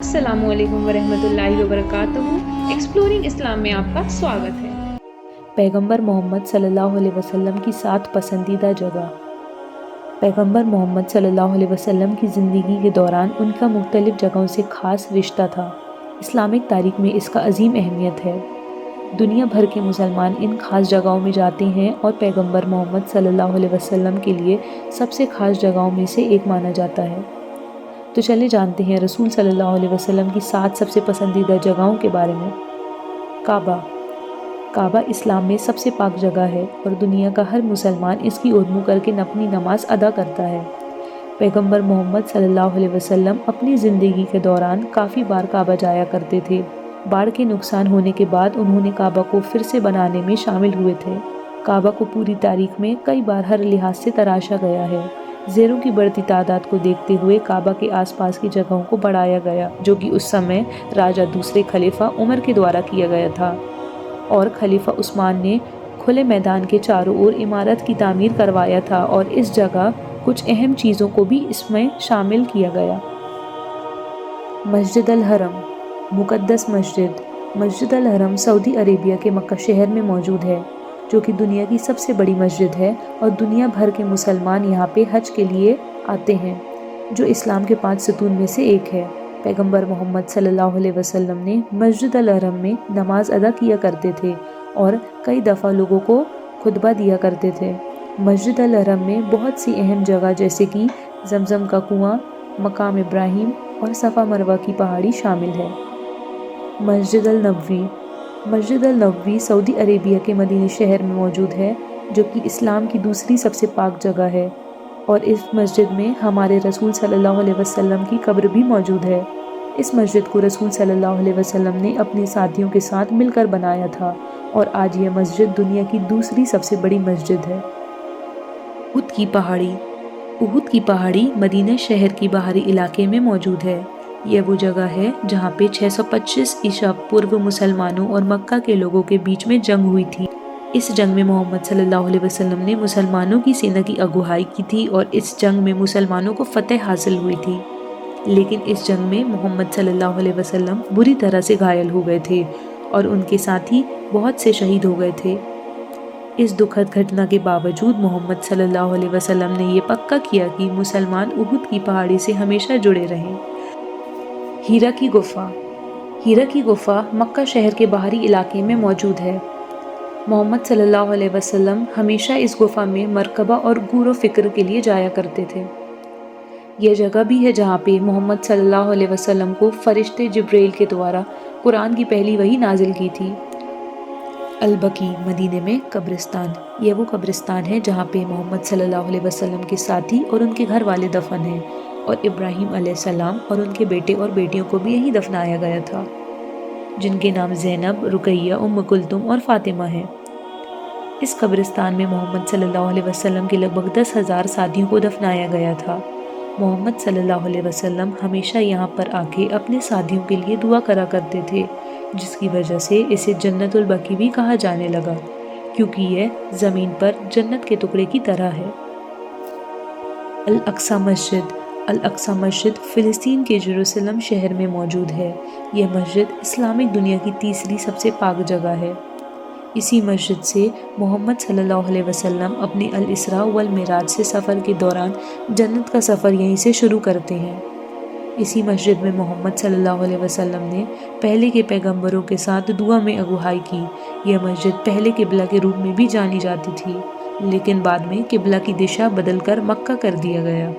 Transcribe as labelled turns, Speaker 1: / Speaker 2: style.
Speaker 1: अस्सलामु अलैकुम वरहमतुल्लाहि वबरकातुहू। एक्सप्लोरिंग इस्लाम में आपका स्वागत है।
Speaker 2: पैगंबर मोहम्मद सल्लल्लाहु अलैहि वसल्लम की 7 पसंदीदा जगह। पैगंबर मोहम्मद सल्लल्लाहु अलैहि वसल्लम की ज़िंदगी के दौरान उनका मुख्तलिफ़ जगहों से ख़ास रिश्ता था। इस्लामिक तारीख़ में इसका अजीम अहमियत है। दुनिया भर के मुसलमान इन ख़ास जगहों में जाते हैं और पैगंबर मोहम्मद सल्लल्लाहु अलैहि वसल्लम के लिए सबसे ख़ास जगहों में से एक माना जाता है। तो चलिए जानते हैं रसूल सल्लल्लाहु अलैहि वसल्लम की 7 सबसे पसंदीदा जगहों के बारे में। काबा। काबा इस्लाम में सबसे पाक जगह है और दुनिया का हर मुसलमान इसकी ओर मुँह करके अपनी नमाज अदा करता है। पैगंबर मोहम्मद सल्लल्लाहु अलैहि वसल्लम अपनी ज़िंदगी के दौरान काफ़ी बार काबा जाया करते थे। बाढ़ के नुकसान होने के बाद उन्होंने काबा को फिर से बनाने में शामिल हुए थे। काबा को पूरी तारीख में कई बार हर लिहाज से तराशा गया है। ज़ेरों की बढ़ती तादाद को देखते हुए काबा के आसपास की जगहों को बढ़ाया गया, जो कि उस समय राजा दूसरे खलीफा उमर के द्वारा किया गया था, और खलीफा उस्मान ने खुले मैदान के चारों ओर इमारत की तामीर करवाया था और इस जगह कुछ अहम चीज़ों को भी इसमें शामिल किया गया। मस्जिद अल हरम, मुक़द्दस मस्जिद। मस्जिद अल हरम सऊदी अरेबिया के मक्का शहर में मौजूद है, जो कि दुनिया की सबसे बड़ी मस्जिद है और दुनिया भर के मुसलमान यहाँ पे हज के लिए आते हैं, जो इस्लाम के 5 सतून में से एक है। पैगंबर मोहम्मद सल्लल्लाहु अलैहि वसल्लम ने मस्जिद अल हरम में नमाज अदा किया करते थे और कई दफ़ा लोगों को खुतबा दिया करते थे। मस्जिद अल हरम में बहुत सी अहम जगह जैसे कि जमजम का कुआं, मकाम इब्राहिम और सफ़ा मरवा की पहाड़ी शामिल है। मस्जिद अल नबवी। मस्जिद अल नबवी सऊदी अरेबिया के मदीना शहर में मौजूद है, जो कि इस्लाम की दूसरी सबसे पाक जगह है, और इस मस्जिद में हमारे रसूल सल्लल्लाहु अलैहि वसल्लम की कब्र भी मौजूद है। इस मस्जिद को रसूल सल्लल्लाहु अलैहि वसल्लम ने अपने साथियों के साथ मिलकर बनाया था और आज यह मस्जिद दुनिया की दूसरी सबसे बड़ी मस्जिद है। उहुद की पहाड़ी। उहुद की पहाड़ी मदीना शहर की बाहरी इलाके में मौजूद है। यह वो जगह है जहाँ पे 625 ईसा पूर्व मुसलमानों और मक्का के लोगों के बीच में जंग हुई थी। इस जंग में मोहम्मद सल्लल्लाहु अलैहि वसल्लम ने मुसलमानों की सेना की अगुवाई की थी और इस जंग में मुसलमानों को फतेह हासिल हुई थी। लेकिन इस जंग में मोहम्मद सल्लल्लाहु अलैहि वसल्लम बुरी तरह से घायल हो गए थे और उनके साथी बहुत से शहीद हो गए थे। इस दुखद घटना के बावजूद मोहम्मद सल्लल्लाहु अलैहि वसल्लम ने ये पक्का किया कि मुसलमान उहुद की पहाड़ी से हमेशा जुड़े रहें। हीरा की गुफा। हीरा की गुफा मक्का शहर के बाहरी इलाके में मौजूद है। मोहम्मद सल्लल्लाहु अलैहि वसल्लम हमेशा इस गुफा में मरकबा और गौर फिक्र के लिए जाया करते थे। यह जगह भी है जहाँ पे मोहम्मद सल्लल्लाहु अलैहि वसल्लम को फरिश्ते जिब्रील के द्वारा कुरान की पहली वही नाजिल की थी। अल-बकी मदीने में कब्रिस्तान। यह वो कब्रिस्तान है जहाँ पे मोहम्मद सल्लल्लाहु अलैहि वसल्लम के साथी और उनके घर वाले दफन हैं, और इब्राहिम अलैहिस्सलाम और उनके बेटे और बेटियों को भी यहीं दफनाया गया था, जिनके नाम ज़ैनब, रुकैया, उम्म कुलथुम और फातिमा हैं। इस कब्रिस्तान में मोहम्मद सल्लल्लाहु अलैहि वसल्लम के लगभग 10,000 साथियों को दफनाया गया था। मोहम्मद सल्लल्लाहु अलैहि वसल्लम हमेशा यहाँ पर आके अपने साथियों के लिए दुआ करा करते थे, जिसकी वजह से इसे जन्नतुल बकी भी कहा जाने लगा, क्योंकि यह ज़मीन पर जन्नत के टुकड़े की तरह है। अल अक्सा मस्जिद। अल अक्सा मस्जिद फ़िलिस्तीन के जेरूसलम शहर में मौजूद है। यह मस्जिद इस्लामिक दुनिया की तीसरी सबसे पाक जगह है। इसी मस्जिद से मोहम्मद सल्लल्लाहु अलैहि वसल्लम अपने अल इसरा वल मिराज से सफ़र के दौरान जन्नत का सफ़र यहीं से शुरू करते हैं। इसी मस्जिद में मोहम्मद सल्लल्लाहु अलैहि वसल्लम ने पहले के पैगंबरों के साथ दुआ में अगुवाई की। यह मस्जिद पहले किबला के रूप में भी जानी जाती थी, लेकिन बाद में किबला की दिशा बदलकर मक्का कर दिया गया।